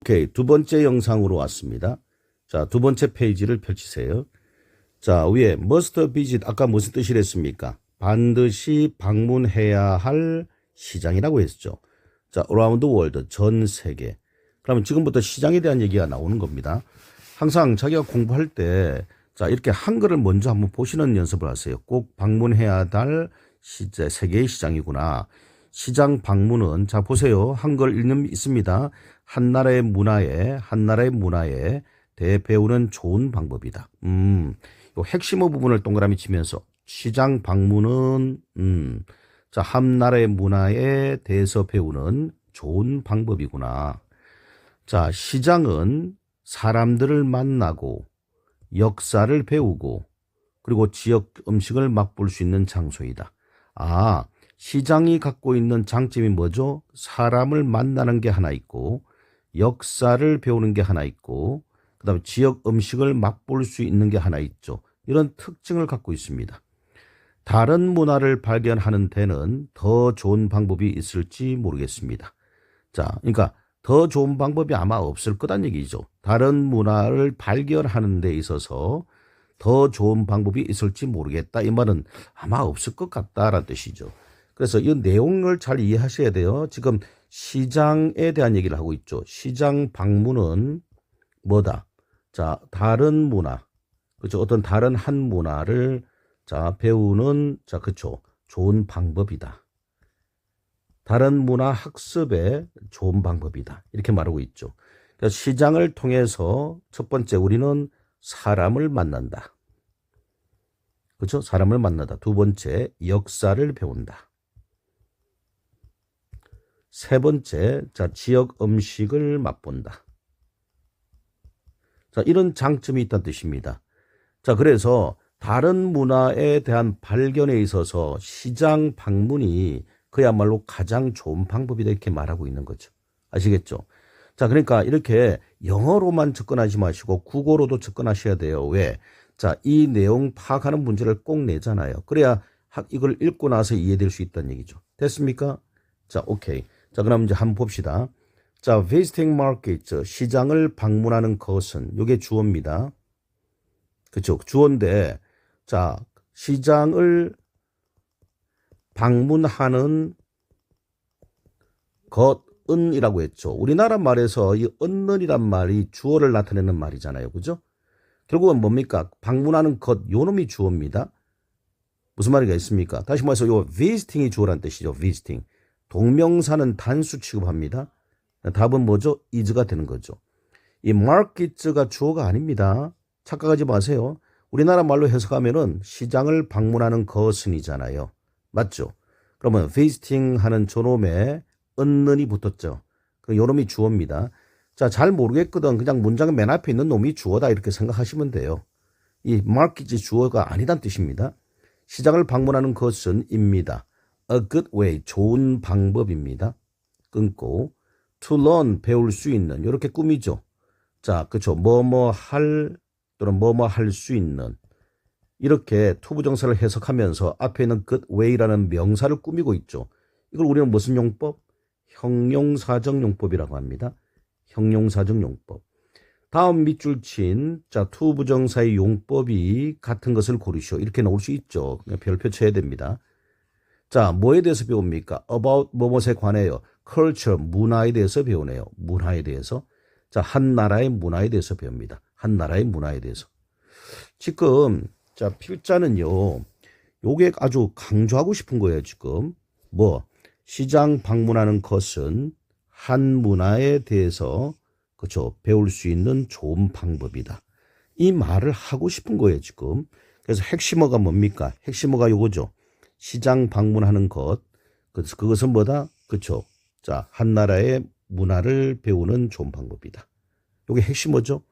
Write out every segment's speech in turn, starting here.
오케이. 두 번째 영상으로 왔습니다. 자, 두 번째 페이지를 펼치세요. 자, 위에 must visit 아까 무슨 뜻이랬습니까? 반드시 방문해야 할 시장이라고 했죠. 자, around the world, 전 세계. 그러면 지금부터 시장에 대한 얘기가 나오는 겁니다. 항상 자기가 공부할 때 자, 이렇게 한글을 먼저 한번 보시는 연습을 하세요. 꼭 방문해야 할 세계의 시장이구나. 시장 방문은 자 보세요. 한글 읽는 있습니다. 한 나라의 문화에 대해 배우는 좋은 방법이다. 요 핵심어 부분을 동그라미 치면서 시장 방문은 자, 한 나라의 문화에 대해서 배우는 좋은 방법이구나. 자, 시장은 사람들을 만나고 역사를 배우고 그리고 지역 음식을 맛볼 수 있는 장소이다. 아, 시장이 갖고 있는 장점이 뭐죠? 사람을 만나는 게 하나 있고 역사를 배우는 게 하나 있고 그다음에 지역 음식을 맛볼 수 있는 게 하나 있죠. 이런 특징을 갖고 있습니다. 다른 문화를 발견하는 데는 더 좋은 방법이 있을지 모르겠습니다. 자, 그러니까 더 좋은 방법이 아마 없을 거란 얘기죠. 다른 문화를 발견하는 데 있어서 더 좋은 방법이 있을지 모르겠다. 이 말은 아마 없을 것 같다라는 뜻이죠. 그래서 이 내용을 잘 이해하셔야 돼요. 지금 시장에 대한 얘기를 하고 있죠. 시장 방문은 뭐다? 자, 다른 문화. 그렇죠. 어떤 다른 한 문화를 자, 배우는 자, 그렇죠. 좋은 방법이다. 다른 문화 학습의 좋은 방법이다. 이렇게 말하고 있죠. 그래서 시장을 통해서 첫 번째 우리는 사람을 만난다. 그렇죠? 사람을 만나다. 두 번째 역사를 배운다. 세 번째 자, 지역 음식을 맛본다. 자, 이런 장점이 있다는 뜻입니다. 자, 그래서 다른 문화에 대한 발견에 있어서 시장 방문이 그야말로 가장 좋은 방법이다 이렇게 말하고 있는 거죠. 아시겠죠? 자, 그러니까 이렇게 영어로만 접근하지 마시고 국어로도 접근하셔야 돼요. 왜? 자, 이 내용 파악하는 문제를 꼭 내잖아요. 그래야 이걸 읽고 나서 이해될 수 있다는 얘기죠. 됐습니까? 자, 오케이. 자, 그럼 이제 한번 봅시다. 자, visiting market, 시장을 방문하는 것은 이게 주어입니다. 그렇죠? 주어인데 자, 시장을 방문하는 것은이라고 했죠. 우리나라 말에서 이 은는이란 말이 주어를 나타내는 말이잖아요. 그죠? 결국은 뭡니까? 방문하는 것, 요 놈이 주어입니다. 무슨 말이가 있습니까? 다시 말해서 요 visiting이 주어란 뜻이죠. visiting. 동명사는 단수 취급합니다. 답은 뭐죠? is가 되는 거죠. 이 market가 주어가 아닙니다. 착각하지 마세요. 우리나라 말로 해석하면은 시장을 방문하는 것은이잖아요. 맞죠? 그러면 visiting 하는 저놈에 은는이 붙었죠. 요 놈이 주어입니다. 자, 잘 모르겠거든. 그냥 문장 맨 앞에 있는 놈이 주어다 이렇게 생각하시면 돼요. 이 market이 주어가 아니란 뜻입니다. 시장을 방문하는 것은 입니다. A good way, 좋은 방법입니다. 끊고 to learn, 배울 수 있는 이렇게 꾸미죠. 자, 그렇죠. 뭐뭐 할 또는 뭐뭐 할 수 있는 이렇게 투부정사를 해석하면서 앞에 있는 good way라는 명사를 꾸미고 있죠. 이걸 우리는 무슨 용법? 형용사적 용법이라고 합니다. 형용사적 용법. 다음 밑줄 친 자, 투부정사의 용법이 같은 것을 고르시오. 이렇게 나올 수 있죠. 그냥 별표 쳐야 됩니다. 자, 뭐에 대해서 배웁니까? about 뭐뭐에 관해요. culture, 문화에 대해서 배우네요. 문화에 대해서. 자, 한 나라의 문화에 대해서 배웁니다. 한 나라의 문화에 대해서. 지금 자, 필자는요. 요게 아주 강조하고 싶은 거예요, 지금. 뭐 시장 방문하는 것은 한 문화에 대해서 그렇죠. 배울 수 있는 좋은 방법이다. 이 말을 하고 싶은 거예요, 지금. 그래서 핵심어가 뭡니까? 핵심어가 요거죠. 시장 방문하는 것. 그것은 뭐다? 그렇죠. 자, 한 나라의 문화를 배우는 좋은 방법이다. 요게 핵심어죠?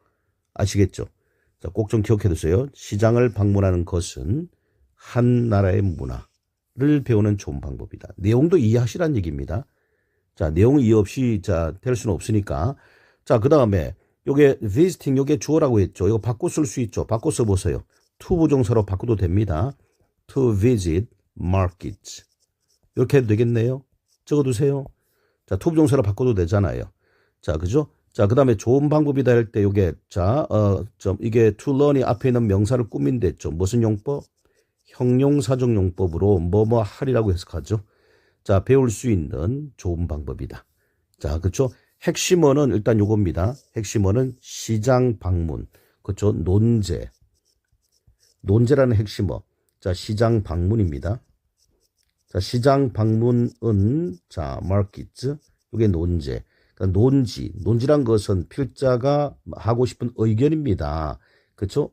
아시겠죠? 자, 꼭 좀 기억해 두세요. 시장을 방문하는 것은 한 나라의 문화를 배우는 좋은 방법이다. 내용도 이해하시라는 얘기입니다. 자, 내용 이해 없이 자, 될 수는 없으니까. 자, 그다음에 요게 visiting 요게 주어라고 했죠. 이거 바꿔 쓸 수 있죠. 바꿔 써 보세요. to 부정사로 바꿔도 됩니다. to visit markets. 이렇게 해도 되겠네요. 적어 두세요. 자, to 부정사로 바꿔도 되잖아요. 자, 그죠? 자, 그 다음에 좋은 방법이다 할 때 요게, 이게 to learn이 앞에 있는 명사를 꾸민댔죠. 무슨 용법? 형용사적 용법으로 뭐뭐 하리라고 해석하죠. 자, 배울 수 있는 좋은 방법이다. 자, 그렇죠? 핵심어는 일단 요겁니다. 핵심어는 시장 방문. 그렇죠? 논제라는 핵심어. 자, 시장 방문입니다. 자, 시장 방문은 자, market. 요게 논제. 그러니까 논지란 것은 필자가 하고 싶은 의견입니다. 그렇죠?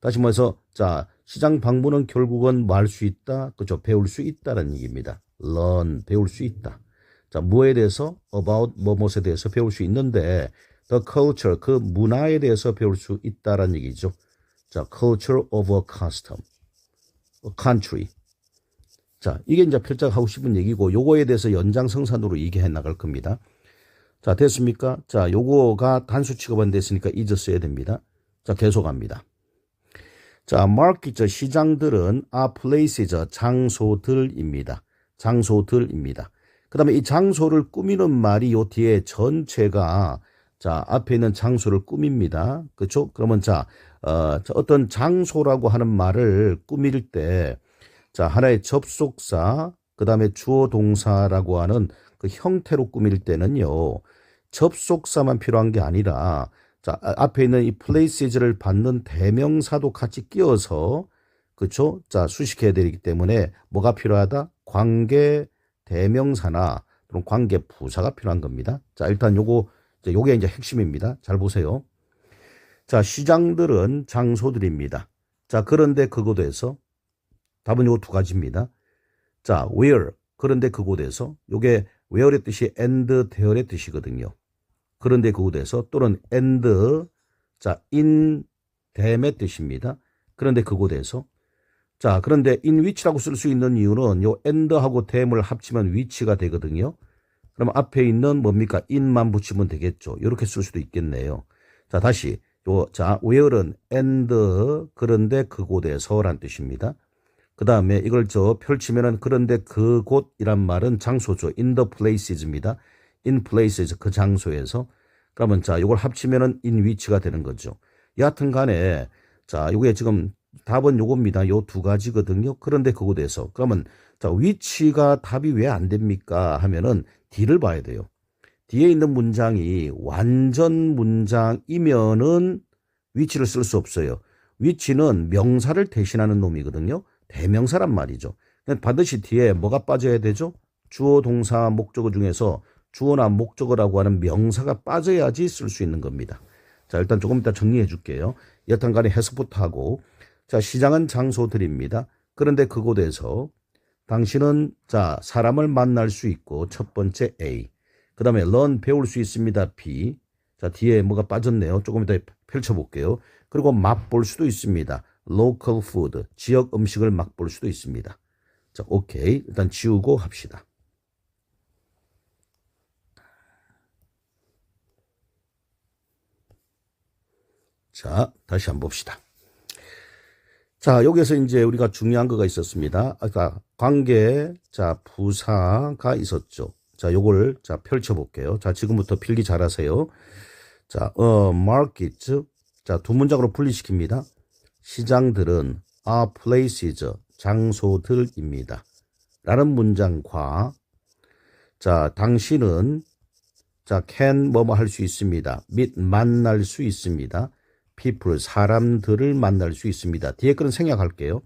다시 말해서 자, 시장 방문은 결국은 뭐 할 수 있다? 그렇죠? 배울 수 있다는 얘기입니다. learn, 배울 수 있다. 자, 뭐에 대해서? about, 뭐뭐에 대해서 배울 수 있는데 the culture, 그 문화에 대해서 배울 수 있다는 얘기죠. 자, culture of a custom, a country. 자, 이게 이제 필자가 하고 싶은 얘기고 요거에 대해서 연장성산으로 얘기해 나갈 겁니다. 자, 됐습니까? 자, 요거가 단수 취급 안 됐으니까 is 써야 됩니다. 자, 계속합니다. 자, market, 시장들은 are places, 장소들입니다. 장소들입니다. 그 다음에 이 장소를 꾸미는 말이 요 뒤에 전체가 자, 앞에 있는 장소를 꾸밉니다. 그렇죠? 그러면 어떤 장소라고 하는 말을 꾸밀 때 자, 하나의 접속사, 그 다음에 주어 동사라고 하는 그 형태로 꾸밀 때는요, 접속사만 필요한 게 아니라, 자, 앞에 있는 이 places를 받는 대명사도 같이 끼워서, 그쵸? 자, 수식해야 되기 때문에 뭐가 필요하다? 관계 대명사나 또는 관계 부사가 필요한 겁니다. 자, 일단 요게 이제 핵심입니다. 잘 보세요. 자, 시장들은 장소들입니다. 자, 그런데 그곳에서 답은 요 두 가지입니다. 자, where. 그런데 그곳에서 요게 where의 뜻이 and there의 뜻이거든요. 그런데 그곳에서 또는 and 자, in them의 뜻입니다. 그런데 그곳에서 자, 그런데 in which라고 쓸 수 있는 이유는 요 and하고 them을 합치면 which가 되거든요. 그럼 앞에 있는 뭡니까? in만 붙이면 되겠죠. 이렇게 쓸 수도 있겠네요. 자, 다시 where는 and 그런데 그곳에서란 뜻입니다. 그 다음에 이걸 펼치면은 그런데 그곳이란 말은 장소죠. in the places입니다. in places, 그 장소에서. 그러면 이걸 합치면은 in which가 되는 거죠. 여하튼 간에 요게 지금 답은 요겁니다. 요 두 가지거든요. 그런데 그곳에서. 그러면 which가 답이 왜 안 됩니까? 하면은 D를 봐야 돼요. 뒤에 있는 문장이 완전 문장이면은 which를 쓸 수 없어요. which는 명사를 대신하는 놈이거든요. 대명사란 말이죠. 반드시 뒤에 뭐가 빠져야 되죠? 주어, 동사, 목적어 중에서 주어나 목적어라고 하는 명사가 빠져야지 쓸 수 있는 겁니다. 자, 일단 조금 이따 정리해 줄게요. 여튼 간에 해석부터 하고. 자, 시장은 장소들입니다. 그런데 그곳에서 당신은 사람을 만날 수 있고 첫 번째 A. 그 다음에 learn, 배울 수 있습니다. B. 자, 뒤에 뭐가 빠졌네요. 조금 이따 펼쳐볼게요. 그리고 맛볼 수도 있습니다. local food, 지역 음식을 맛볼 수도 있습니다. 자, 오케이. 일단 지우고 합시다. 자, 다시 한번 봅시다. 자, 여기에서 이제 우리가 중요한 거가 있었습니다. 아까 관계, 부사가 있었죠. 자, 요걸 펼쳐볼게요. 자, 지금부터 필기 잘하세요. 자, market. 자, 두 문장으로 분리시킵니다. 시장들은 are places, 장소들입니다. 라는 문장과 당신은 can 뭐뭐 할 수 있습니다. meet 만날 수 있습니다. people 사람들을 만날 수 있습니다. 뒤에 거는 생략할게요.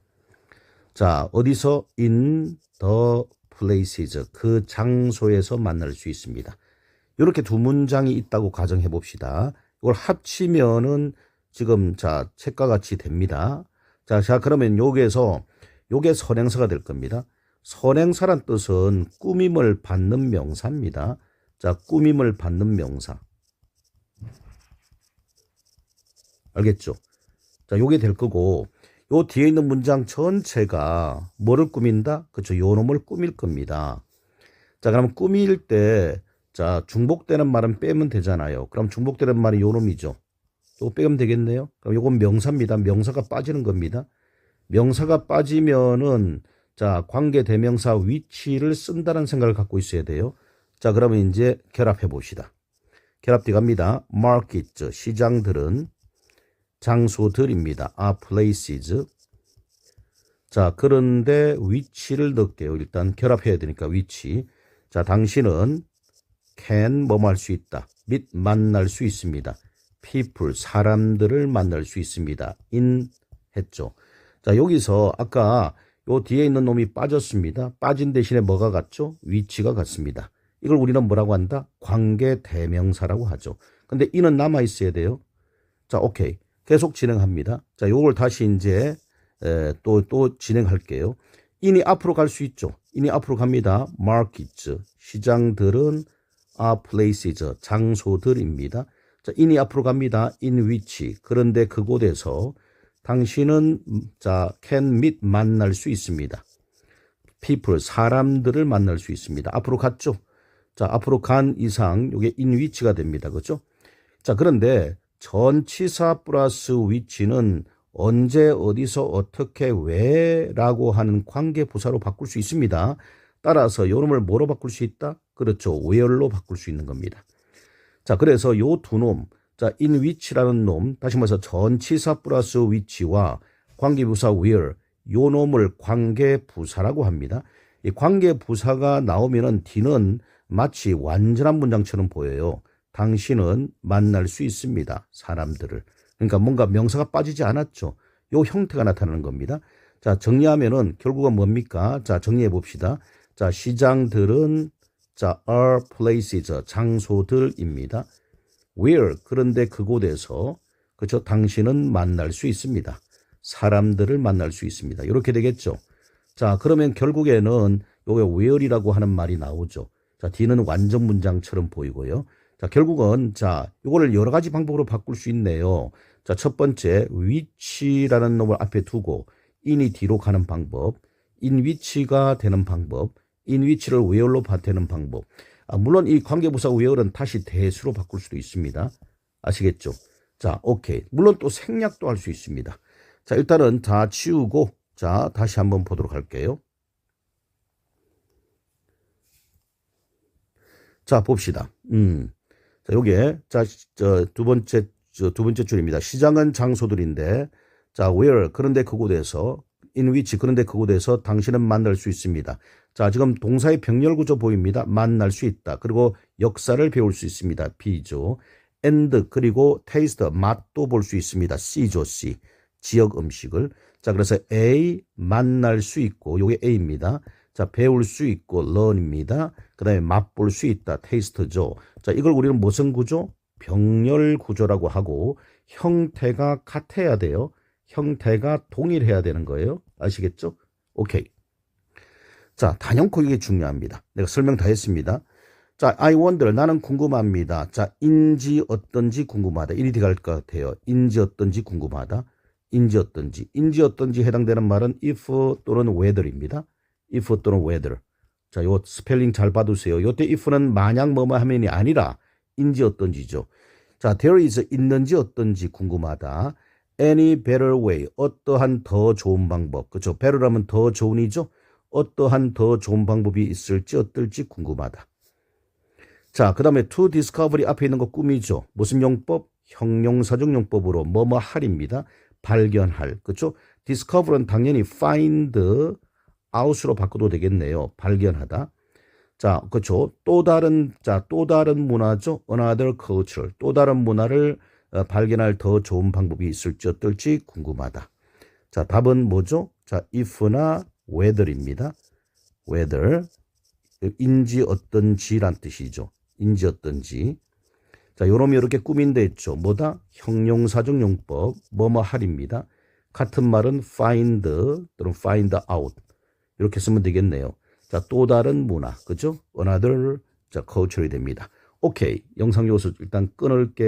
자, 어디서 in the places 그 장소에서 만날 수 있습니다. 이렇게 두 문장이 있다고 가정해 봅시다. 이걸 합치면은 지금 책과 같이 됩니다. 자, 그러면 여기에서 요게 선행사가 될 겁니다. 선행사란 뜻은 꾸밈을 받는 명사입니다. 자, 꾸밈을 받는 명사. 알겠죠? 자, 요게 될 거고, 요 뒤에 있는 문장 전체가 뭐를 꾸민다? 그렇죠. 요 놈을 꾸밀 겁니다. 자, 그럼 꾸밀 때, 중복되는 말은 빼면 되잖아요. 그럼 중복되는 말이 요 놈이죠. 요거 빼면 되겠네요. 그럼 요건 명사입니다. 명사가 빠지는 겁니다. 명사가 빠지면은, 관계 대명사 위치를 쓴다는 생각을 갖고 있어야 돼요. 자, 그러면 이제 결합해 봅시다. 결합돼 갑니다. markets, 시장들은 장소들입니다. are places. 자, 그런데 위치를 넣을게요. 일단 결합해야 되니까 위치. 자, 당신은 can 뭐뭐 할 수 있다. 및 만날 수 있습니다. people, 사람들을 만날 수 있습니다. in 했죠. 자, 여기서 아까 요 뒤에 있는 놈이 빠졌습니다. 빠진 대신에 뭐가 같죠? 위치가 같습니다. 이걸 우리는 뭐라고 한다? 관계 대명사라고 하죠. 근데 in은 남아 있어야 돼요. 자, 오케이. 계속 진행합니다. 자, 요걸 다시 이제 또 진행할게요. in이 앞으로 갈 수 있죠. in이 앞으로 갑니다. markets, 시장들은 are places, 장소들입니다. 자, in이 앞으로 갑니다. in which, 그런데 그곳에서 당신은 자, can 및 만날 수 있습니다. people, 사람들을 만날 수 있습니다. 앞으로 갔죠. 자, 앞으로 간 이상 이게 in which가 됩니다. 그렇죠? 자, 그런데 전치사 플러스 which는 언제 어디서 어떻게 왜라고 하는 관계 부사로 바꿀 수 있습니다. 따라서 요 놈을 뭐로 바꿀 수 있다? 그렇죠. where로 바꿀 수 있는 겁니다. 자, 그래서 요 두 놈, 자, in which라는 놈, 다시 말해서 전치사 플러스 which와 관계부사 where, 요 놈을 관계부사라고 합니다. 이 관계부사가 나오면은 D는 마치 완전한 문장처럼 보여요. 당신은 만날 수 있습니다. 사람들을. 그러니까 뭔가 명사가 빠지지 않았죠. 요 형태가 나타나는 겁니다. 자, 정리하면은 결국은 뭡니까? 자, 정리해 봅시다. 자, 시장들은 자, are places, 장소들입니다. where, 그런데 그곳에서, 그렇죠? 당신은 만날 수 있습니다. 사람들을 만날 수 있습니다. 이렇게 되겠죠. 자, 그러면 결국에는 요게 where이라고 하는 말이 나오죠. 자, D는 완전 문장처럼 보이고요. 자, 결국은 자, 이거를 여러 가지 방법으로 바꿀 수 있네요. 자, 첫 번째 which라는 놈을 앞에 두고 in이 뒤로 가는 방법, in which가 되는 방법, in which를 where로 되는 방법. 물론 이 관계부사 where는 다시 대수로 바꿀 수도 있습니다. 아시겠죠? 자, 오케이. 물론 또 생략도 할 수 있습니다. 자, 일단은 다 치우고 자, 다시 한번 보도록 할게요. 자, 봅시다. 자, 요게, 자, 두 번째 줄입니다. 시장은 장소들인데, 자, where, 그런데 그곳에서, in which, 그런데 그곳에서 당신은 만날 수 있습니다. 자, 지금 동사의 병렬 구조 보입니다. 만날 수 있다. 그리고 역사를 배울 수 있습니다. B죠. and, 그리고 taste, 맛도 볼 수 있습니다. C죠, C. 지역 음식을. 자, 그래서 A, 만날 수 있고, 요게 A입니다. 자, 배울 수 있고 learn입니다. 그 다음에 맛볼 수 있다. taste죠. 자, 이걸 우리는 무슨 구조? 병렬 구조라고 하고 형태가 같아야 돼요. 형태가 동일해야 되는 거예요. 아시겠죠? 오케이. 자, 단연코 이게 중요합니다. 내가 설명 다 했습니다. 자, I wonder, 나는 궁금합니다. 자, 인지 어떤지 궁금하다. 이리 갈 것 같아요. 인지 어떤지 궁금하다. 인지 어떤지 해당되는 말은 if 또는 whether입니다. if 또는 whether. 자, 요 스펠링 잘 봐두세요. 요때 if는 만약 뭐뭐 하면이 아니라 인지 어떤지죠. 자, there is 있는지 어떤지 궁금하다. any better way, 어떠한 더 좋은 방법. 그렇죠? better라면 더 좋은이죠. 어떠한 더 좋은 방법이 있을지 어떨지 궁금하다. 자, 그 다음에 to discovery 앞에 있는 거 꿈이죠. 무슨 용법? 형용사적 용법으로 뭐뭐 할입니다. 발견할. 그렇죠? discover는 당연히 find out으로 바꿔도 되겠네요. 발견하다. 자, 그렇죠. 또 다른 문화죠. another culture. 또 다른 문화를 발견할 더 좋은 방법이 있을지 어떨지 궁금하다. 자, 답은 뭐죠? 자, if나 whether입니다. whether. 인지 어떤지란 뜻이죠. 인지 어떤지. 자, 요놈이 이렇게 꾸민데 있죠. 뭐다? 형용사적 용법, 뭐뭐 할입니다. 같은 말은 find 또는 find out. 이렇게 쓰면 되겠네요. 자, 또 다른 문화, 그죠? another culture이 됩니다. 오케이. 영상 요소 일단 끊을게요.